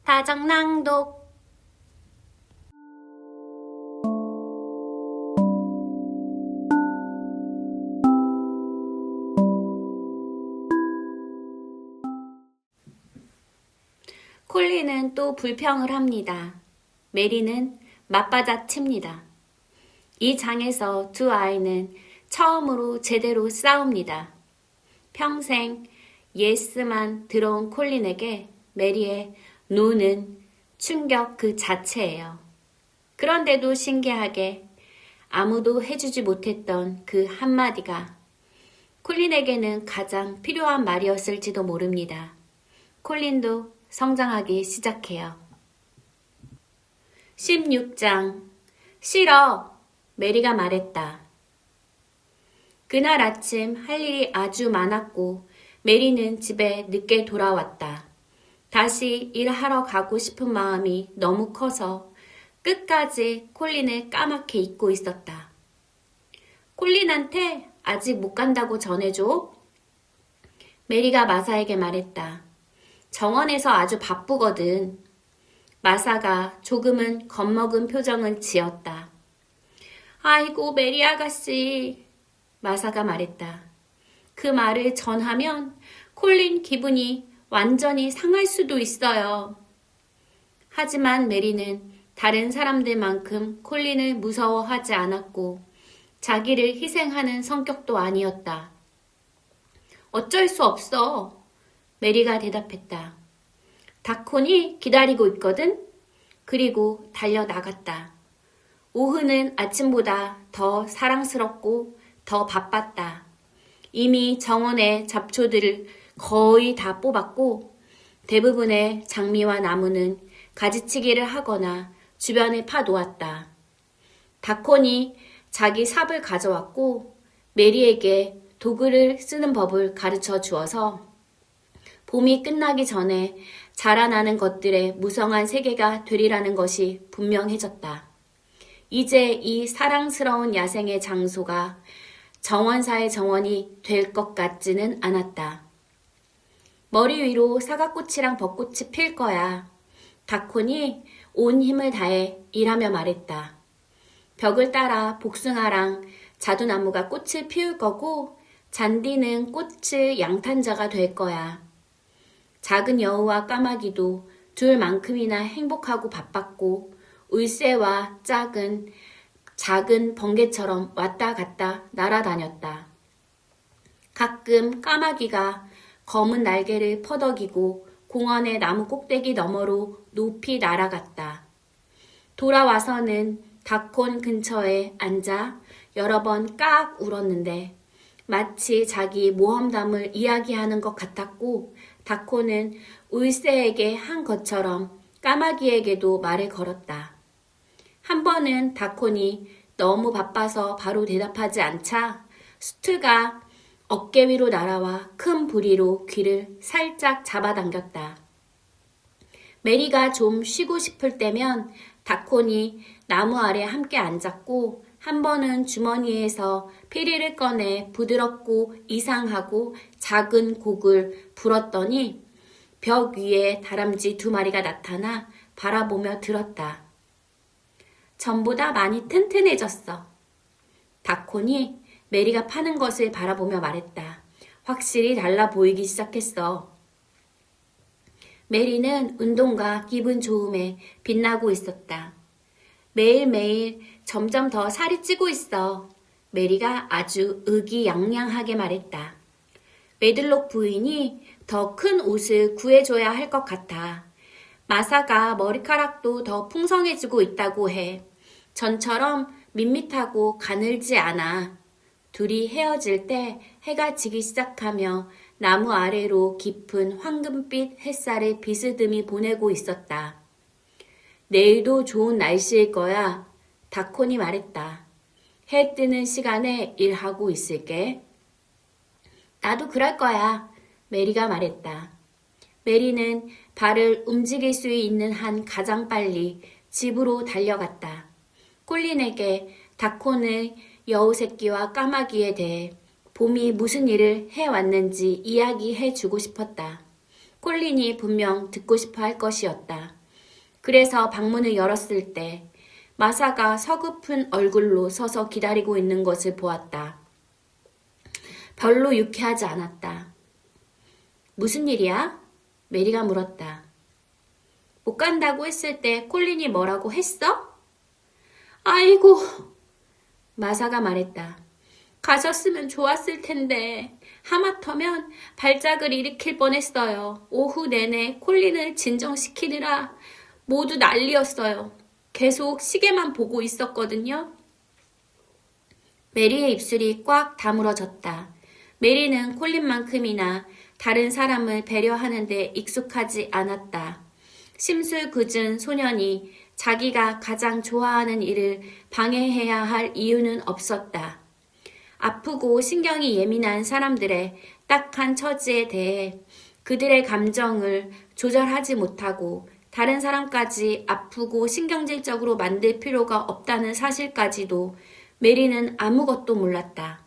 다정낭독. 콜린은 또 불평을 합니다. 메리는 맞받아칩니다. 이 장에서 두 아이는 처음으로 제대로 싸웁니다. 평생 예스만 들어온 콜린에게 메리의 노는 충격 그 자체예요. 그런데도 신기하게 아무도 해주지 못했던 그 한마디가 콜린에게는 가장 필요한 말이었을지도 모릅니다. 콜린도 성장하기 시작해요. 16장. 싫어. 메리가 말했다. 그날 아침 할 일이 아주 많았고 메리는 집에 늦게 돌아왔다. 다시 일하러 가고 싶은 마음이 너무 커서 끝까지 콜린을 까맣게 잊고 있었다. 콜린한테 아직 못 간다고 전해줘. 메리가 마사에게 말했다. 정원에서 아주 바쁘거든. 마사가 조금은 겁먹은 표정을 지었다. 아이고 메리 아가씨. 마사가 말했다. 그 말을 전하면 콜린 기분이 완전히 상할 수도 있어요. 하지만 메리는 다른 사람들만큼 콜린을 무서워하지 않았고 자기를 희생하는 성격도 아니었다. 어쩔 수 없어. 메리가 대답했다. 다콘이 기다리고 있거든? 그리고 달려나갔다. 오후는 아침보다 더 사랑스럽고 더 바빴다. 이미 정원의 잡초들을 거의 다 뽑았고 대부분의 장미와 나무는 가지치기를 하거나 주변에 파놓았다. 다콘이 자기 삽을 가져왔고 메리에게 도구를 쓰는 법을 가르쳐 주어서 봄이 끝나기 전에 자라나는 것들의 무성한 세계가 되리라는 것이 분명해졌다. 이제 이 사랑스러운 야생의 장소가 정원사의 정원이 될 것 같지는 않았다. 머리 위로 사과꽃이랑 벚꽃이 필 거야. 다콘이 온 힘을 다해 일하며 말했다. 벽을 따라 복숭아랑 자두나무가 꽃을 피울 거고 잔디는 꽃을 양탄자가 될 거야. 작은 여우와 까마귀도 둘만큼이나 행복하고 바빴고 울새와 작은 번개처럼 왔다 갔다 날아다녔다. 가끔 까마귀가 검은 날개를 퍼덕이고 공원의 나무 꼭대기 너머로 높이 날아갔다. 돌아와서는 다콘 근처에 앉아 여러 번 깍 울었는데 마치 자기 모험담을 이야기하는 것 같았고 다콘은 울새에게 한 것처럼 까마귀에게도 말을 걸었다. 한 번은 다콘이 너무 바빠서 바로 대답하지 않자 수트가 어깨 위로 날아와 큰 부리로 귀를 살짝 잡아당겼다. 메리가 좀 쉬고 싶을 때면 다콘이 나무 아래 함께 앉았고 한 번은 주머니에서 피리를 꺼내 부드럽고 이상하고 작은 곡을 불었더니 벽 위에 다람쥐 2마리가 나타나 바라보며 들었다. 전보다 많이 튼튼해졌어. 다콘이 메리가 파는 것을 바라보며 말했다. 확실히 달라 보이기 시작했어. 메리는 운동과 기분 좋음에 빛나고 있었다. 매일매일 점점 더 살이 찌고 있어. 메리가 아주 의기양양하게 말했다. 메들록 부인이 더 큰 옷을 구해줘야 할 것 같아. 마사가 머리카락도 더 풍성해지고 있다고 해. 전처럼 밋밋하고 가늘지 않아. 둘이 헤어질 때 해가 지기 시작하며 나무 아래로 깊은 황금빛 햇살을 비스듬히 보내고 있었다. 내일도 좋은 날씨일 거야. 다콘이 말했다. 해 뜨는 시간에 일하고 있을게. 나도 그럴 거야. 메리가 말했다. 메리는 발을 움직일 수 있는 한 가장 빨리 집으로 달려갔다. 콜린에게 다콘의 여우새끼와 까마귀에 대해 봄이 무슨 일을 해왔는지 이야기해 주고 싶었다. 콜린이 분명 듣고 싶어 할 것이었다. 그래서 방문을 열었을 때 마사가 서글픈 얼굴로 서서 기다리고 있는 것을 보았다. 별로 유쾌하지 않았다. 무슨 일이야? 메리가 물었다. 못 간다고 했을 때 콜린이 뭐라고 했어? 아이고, 마사가 말했다. 가셨으면 좋았을 텐데 하마터면 발작을 일으킬 뻔했어요. 오후 내내 콜린을 진정시키느라 모두 난리였어요. 계속 시계만 보고 있었거든요. 메리의 입술이 꽉 다물어졌다. 메리는 콜린만큼이나 다른 사람을 배려하는 데 익숙하지 않았다. 심술궂은 소년이 자기가 가장 좋아하는 일을 방해해야 할 이유는 없었다. 아프고 신경이 예민한 사람들의 딱한 처지에 대해 그들의 감정을 조절하지 못하고 다른 사람까지 아프고 신경질적으로 만들 필요가 없다는 사실까지도 메리는 아무것도 몰랐다.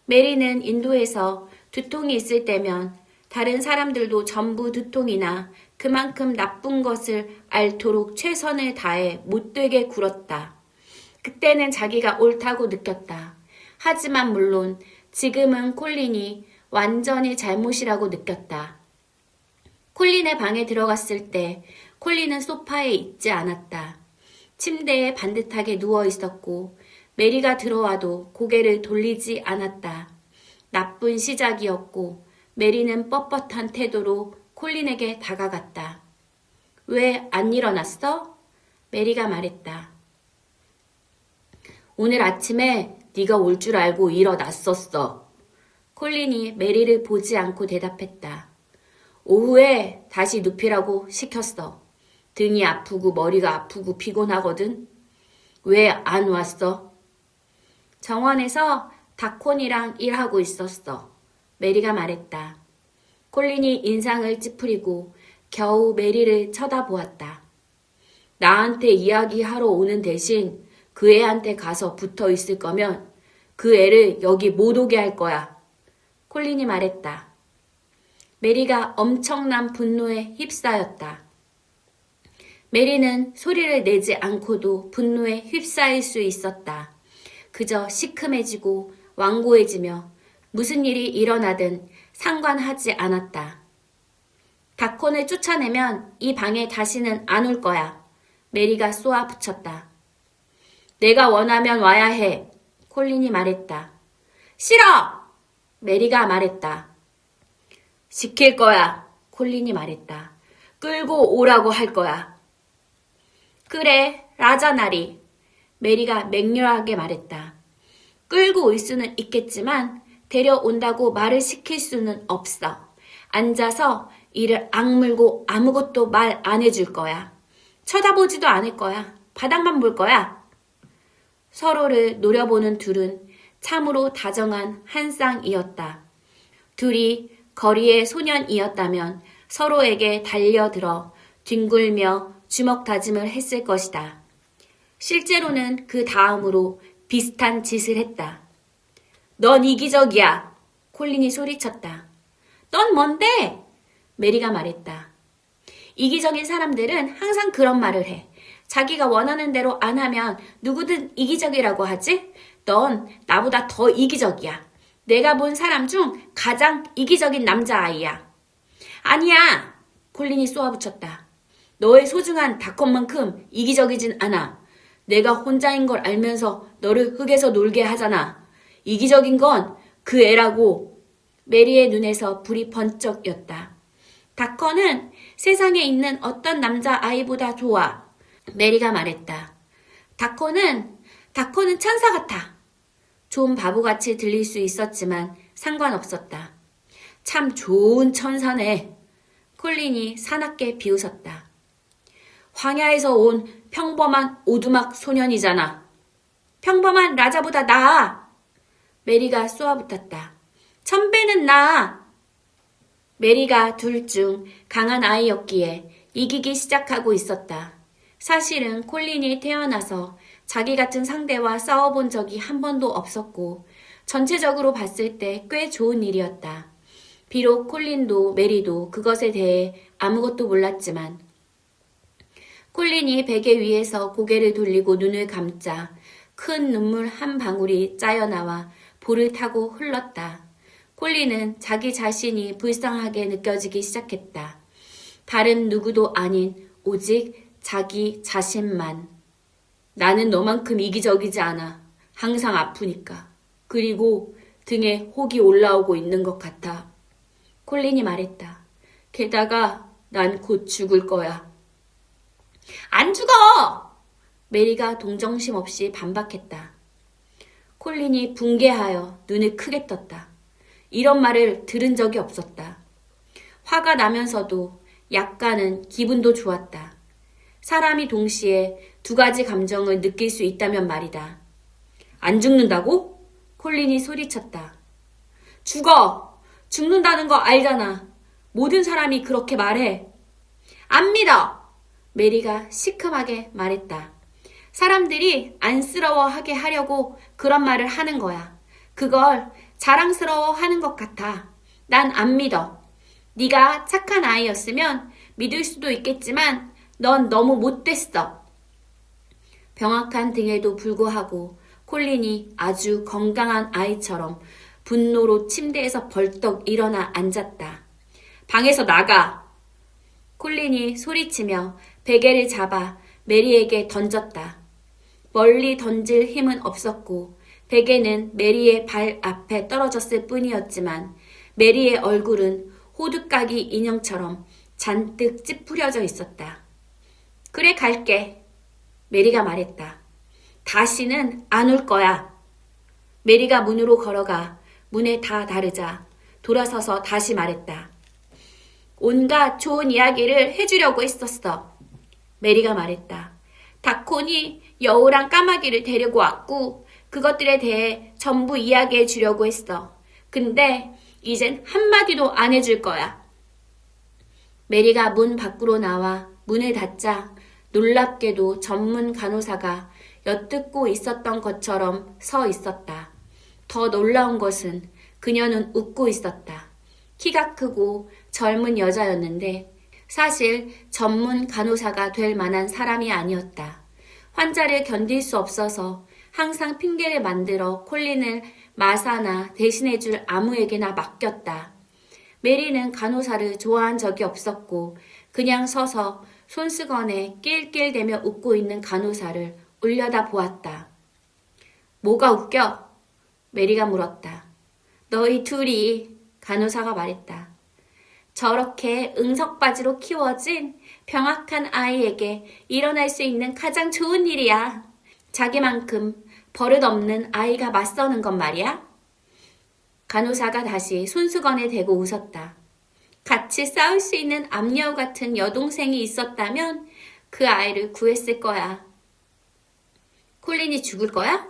메리는 인도에서 두통이 있을 때면 다른 사람들도 전부 두통이나 그만큼 나쁜 것을 앓도록 최선을 다해 못되게 굴었다. 그때는 자기가 옳다고 느꼈다. 하지만 물론 지금은 콜린이 완전히 잘못이라고 느꼈다. 콜린의 방에 들어갔을 때 콜린은 소파에 있지 않았다. 침대에 반듯하게 누워 있었고 메리가 들어와도 고개를 돌리지 않았다. 나쁜 시작이었고 메리는 뻣뻣한 태도로 콜린에게 다가갔다. 왜 안 일어났어? 메리가 말했다. 오늘 아침에 네가 올 줄 알고 일어났었어. 콜린이 메리를 보지 않고 대답했다. 오후에 다시 눕히라고 시켰어. 등이 아프고 머리가 아프고 피곤하거든. 왜 안 왔어? 정원에서 다콘이랑 일하고 있었어. 메리가 말했다. 콜린이 인상을 찌푸리고 겨우 메리를 쳐다보았다. 나한테 이야기하러 오는 대신 그 애한테 가서 붙어 있을 거면 그 애를 여기 못 오게 할 거야. 콜린이 말했다. 메리가 엄청난 분노에 휩싸였다. 메리는 소리를 내지 않고도 분노에 휩싸일 수 있었다. 그저 시큼해지고 완고해지며 무슨 일이 일어나든 상관하지 않았다. 다콘을 쫓아내면 이 방에 다시는 안 올 거야. 메리가 쏘아 붙였다. 내가 원하면 와야 해. 콜린이 말했다. 싫어! 메리가 말했다. 시킬 거야. 콜린이 말했다. 끌고 오라고 할 거야. 그래, 라자나리. 메리가 맹렬하게 말했다. 끌고 올 수는 있겠지만 데려온다고 말을 시킬 수는 없어. 앉아서 이를 악물고 아무것도 말 안 해줄 거야. 쳐다보지도 않을 거야. 바닥만 볼 거야. 서로를 노려보는 둘은 참으로 다정한 한 쌍이었다. 둘이 거리의 소년이었다면 서로에게 달려들어 뒹굴며 주먹 다짐을 했을 것이다. 실제로는 그 다음으로 비슷한 짓을 했다. 넌 이기적이야. 콜린이 소리쳤다. 넌 뭔데? 메리가 말했다. 이기적인 사람들은 항상 그런 말을 해. 자기가 원하는 대로 안 하면 누구든 이기적이라고 하지? 넌 나보다 더 이기적이야. 내가 본 사람 중 가장 이기적인 남자아이야. 아니야. 콜린이 쏘아붙였다. 너의 소중한 다컷만큼 이기적이진 않아. 내가 혼자인 걸 알면서 너를 흙에서 놀게 하잖아. 이기적인 건 그 애라고. 메리의 눈에서 불이 번쩍 였다. 다커는 세상에 있는 어떤 남자아이보다 좋아. 메리가 말했다. 다커는 천사 같아. 좀 바보같이 들릴 수 있었지만 상관없었다. 참 좋은 천사네. 콜린이 사납게 비웃었다. 황야에서 온 평범한 오두막 소년이잖아. 평범한 라자보다 나아. 메리가 쏘아붙었다. 1000배는 나아. 메리가 둘 중 강한 아이였기에 이기기 시작하고 있었다. 사실은 콜린이 태어나서 자기 같은 상대와 싸워본 적이 한 번도 없었고 전체적으로 봤을 때 꽤 좋은 일이었다. 비록 콜린도 메리도 그것에 대해 아무것도 몰랐지만 콜린이 베개 위에서 고개를 돌리고 눈을 감자 큰 눈물 한 방울이 짜여나와 볼을 타고 흘렀다. 콜린은 자기 자신이 불쌍하게 느껴지기 시작했다. 다른 누구도 아닌 오직 자기 자신만. 나는 너만큼 이기적이지 않아. 항상 아프니까. 그리고 등에 혹이 올라오고 있는 것 같아. 콜린이 말했다. 게다가 난 곧 죽을 거야. 안 죽어! 메리가 동정심 없이 반박했다. 콜린이 붕괴하여 눈을 크게 떴다. 이런 말을 들은 적이 없었다. 화가 나면서도 약간은 기분도 좋았다. 사람이 동시에 두 가지 감정을 느낄 수 있다면 말이다. 안 죽는다고? 콜린이 소리쳤다. 죽어! 죽는다는 거 알잖아. 모든 사람이 그렇게 말해. 안 믿어! 메리가 시큼하게 말했다. 사람들이 안쓰러워하게 하려고 그런 말을 하는 거야. 그걸 자랑스러워하는 것 같아. 난 안 믿어. 네가 착한 아이였으면 믿을 수도 있겠지만 넌 너무 못됐어. 병약한 등에도 불구하고 콜린이 아주 건강한 아이처럼 분노로 침대에서 벌떡 일어나 앉았다. 방에서 나가! 콜린이 소리치며 베개를 잡아 메리에게 던졌다. 멀리 던질 힘은 없었고 베개는 메리의 발 앞에 떨어졌을 뿐이었지만 메리의 얼굴은 호두까기 인형처럼 잔뜩 찌푸려져 있었다. 그래 갈게. 메리가 말했다. 다시는 안 올 거야. 메리가 문으로 걸어가 문에 다 다르자 돌아서서 다시 말했다. 온갖 좋은 이야기를 해주려고 했었어. 메리가 말했다. 다콘이 여우랑 까마귀를 데리고 왔고 그것들에 대해 전부 이야기해 주려고 했어. 근데 이젠 한마디도 안 해줄 거야. 메리가 문 밖으로 나와 문을 닫자 놀랍게도 전문 간호사가 엿듣고 있었던 것처럼 서 있었다. 더 놀라운 것은 그녀는 웃고 있었다. 키가 크고 젊은 여자였는데 사실 전문 간호사가 될 만한 사람이 아니었다. 환자를 견딜 수 없어서 항상 핑계를 만들어 콜린을 마사나 대신해줄 아무에게나 맡겼다. 메리는 간호사를 좋아한 적이 없었고 그냥 서서 손수건에 낄낄대며 웃고 있는 간호사를 올려다 보았다. 뭐가 웃겨? 메리가 물었다. 너희 둘이, 간호사가 말했다. 저렇게 응석바지로 키워진 병약한 아이에게 일어날 수 있는 가장 좋은 일이야. 자기만큼 버릇없는 아이가 맞서는 건 말이야. 간호사가 다시 손수건에 대고 웃었다. 같이 싸울 수 있는 암여우 같은 여동생이 있었다면 그 아이를 구했을 거야. 콜린이 죽을 거야?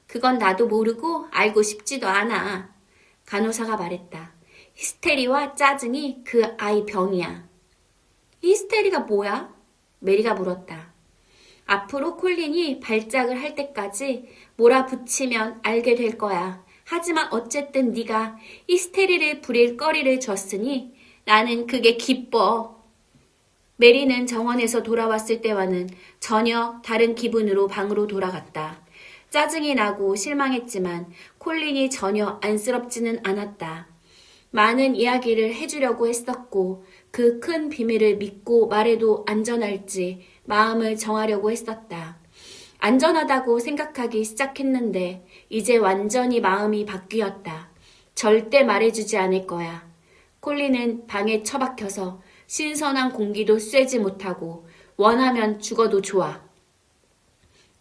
그건 나도 모르고 알고 싶지도 않아. 간호사가 말했다. 히스테리와 짜증이 그 아이 병이야. 히스테리가 뭐야? 메리가 물었다. 앞으로 콜린이 발작을 할 때까지 몰아붙이면 알게 될 거야. 하지만 어쨌든 네가 히스테리를 부릴 거리를 줬으니 나는 그게 기뻐. 메리는 정원에서 돌아왔을 때와는 전혀 다른 기분으로 방으로 돌아갔다. 짜증이 나고 실망했지만 콜린이 전혀 안쓰럽지는 않았다. 많은 이야기를 해주려고 했었고 그 큰 비밀을 믿고 말해도 안전할지 마음을 정하려고 했었다. 안전하다고 생각하기 시작했는데 이제 완전히 마음이 바뀌었다. 절대 말해주지 않을 거야. 콜린은 방에 처박혀서 신선한 공기도 쐬지 못하고 원하면 죽어도 좋아.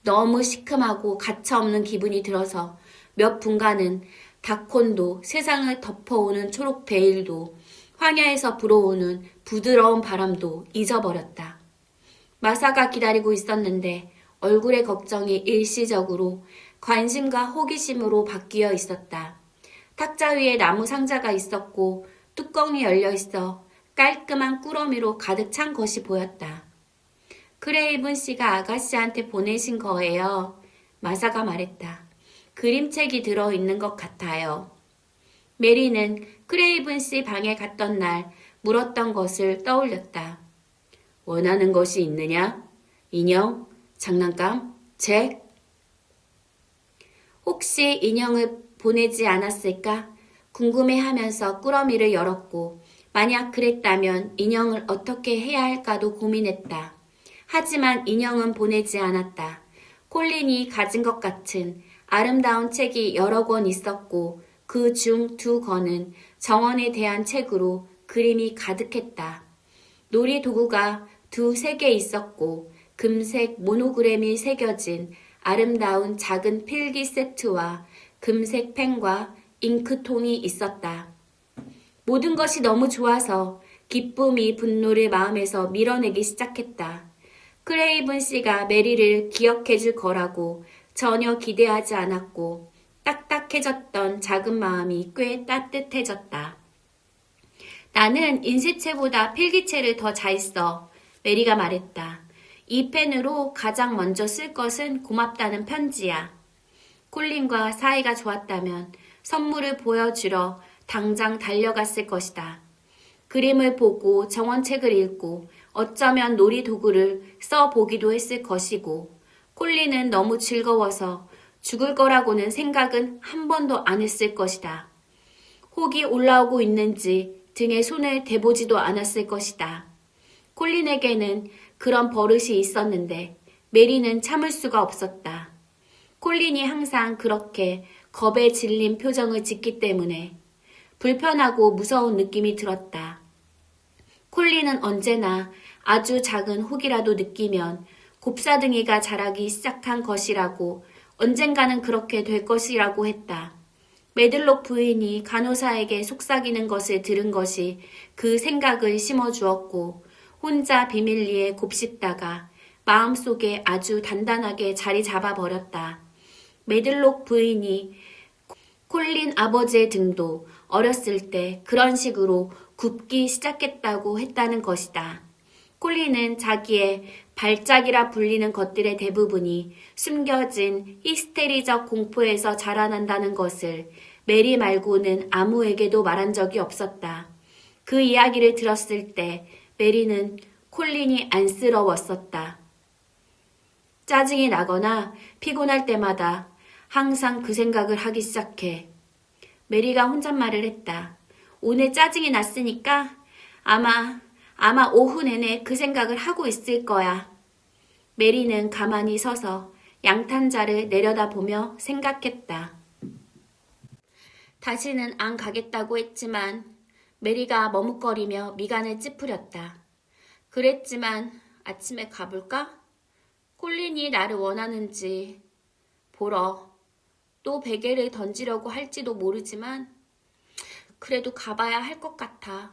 너무 시큼하고 가차없는 기분이 들어서 몇 분간은 다콘도 세상을 덮어오는 초록 베일도 황야에서 불어오는 부드러운 바람도 잊어버렸다. 마사가 기다리고 있었는데 얼굴의 걱정이 일시적으로 관심과 호기심으로 바뀌어 있었다. 탁자 위에 나무 상자가 있었고 뚜껑이 열려 있어 깔끔한 꾸러미로 가득 찬 것이 보였다. 크레이븐 씨가 아가씨한테 보내신 거예요. 마사가 말했다. 그림책이 들어있는 것 같아요. 메리는 크레이븐 씨 방에 갔던 날 물었던 것을 떠올렸다. 원하는 것이 있느냐? 인형, 장난감, 책? 혹시 인형을 보내지 않았을까? 궁금해하면서 꾸러미를 열었고 만약 그랬다면 인형을 어떻게 해야 할까도 고민했다. 하지만 인형은 보내지 않았다. 콜린이 가진 것 같은 아름다운 책이 여러 권 있었고 그 중 2권은 정원에 대한 책으로 그림이 가득했다. 놀이도구가 2-3개 있었고 금색 모노그램이 새겨진 아름다운 작은 필기 세트와 금색 펜과 잉크통이 있었다. 모든 것이 너무 좋아서 기쁨이 분노를 마음에서 밀어내기 시작했다. 크레이븐 씨가 메리를 기억해줄 거라고 전혀 기대하지 않았고 딱딱해졌던 작은 마음이 꽤 따뜻해졌다. 나는 인쇄체보다 필기체를 더 잘 써. 메리가 말했다. 이 펜으로 가장 먼저 쓸 것은 고맙다는 편지야. 콜린과 사이가 좋았다면 선물을 보여주러 당장 달려갔을 것이다. 그림을 보고 정원책을 읽고 어쩌면 놀이도구를 써보기도 했을 것이고 콜린은 너무 즐거워서 죽을 거라고는 생각은 한 번도 안 했을 것이다. 혹이 올라오고 있는지 등에 손을 대보지도 않았을 것이다. 콜린에게는 그런 버릇이 있었는데 메리는 참을 수가 없었다. 콜린이 항상 그렇게 겁에 질린 표정을 짓기 때문에 불편하고 무서운 느낌이 들었다. 콜린은 언제나 아주 작은 혹이라도 느끼면 곱사등이가 자라기 시작한 것이라고 언젠가는 그렇게 될 것이라고 했다. 매들록 부인이 간호사에게 속삭이는 것을 들은 것이 그 생각을 심어주었고 혼자 비밀리에 곱씹다가 마음속에 아주 단단하게 자리 잡아버렸다. 매들록 부인이 콜린 아버지의 등도 어렸을 때 그런 식으로 굽기 시작했다고 했다는 것이다. 콜린은 자기의 발작이라 불리는 것들의 대부분이 숨겨진 히스테리적 공포에서 자라난다는 것을 메리 말고는 아무에게도 말한 적이 없었다. 그 이야기를 들었을 때 메리는 콜린이 안쓰러웠었다. 짜증이 나거나 피곤할 때마다 항상 그 생각을 하기 시작해. 메리가 혼잣말을 했다. 오늘 짜증이 났으니까 아마 오후 내내 그 생각을 하고 있을 거야. 메리는 가만히 서서 양탄자를 내려다보며 생각했다. 다시는 안 가겠다고 했지만 메리가 머뭇거리며 미간을 찌푸렸다. 그랬지만 아침에 가볼까? 콜린이 나를 원하는지 보러 또 베개를 던지려고 할지도 모르지만 그래도 가봐야 할 것 같아.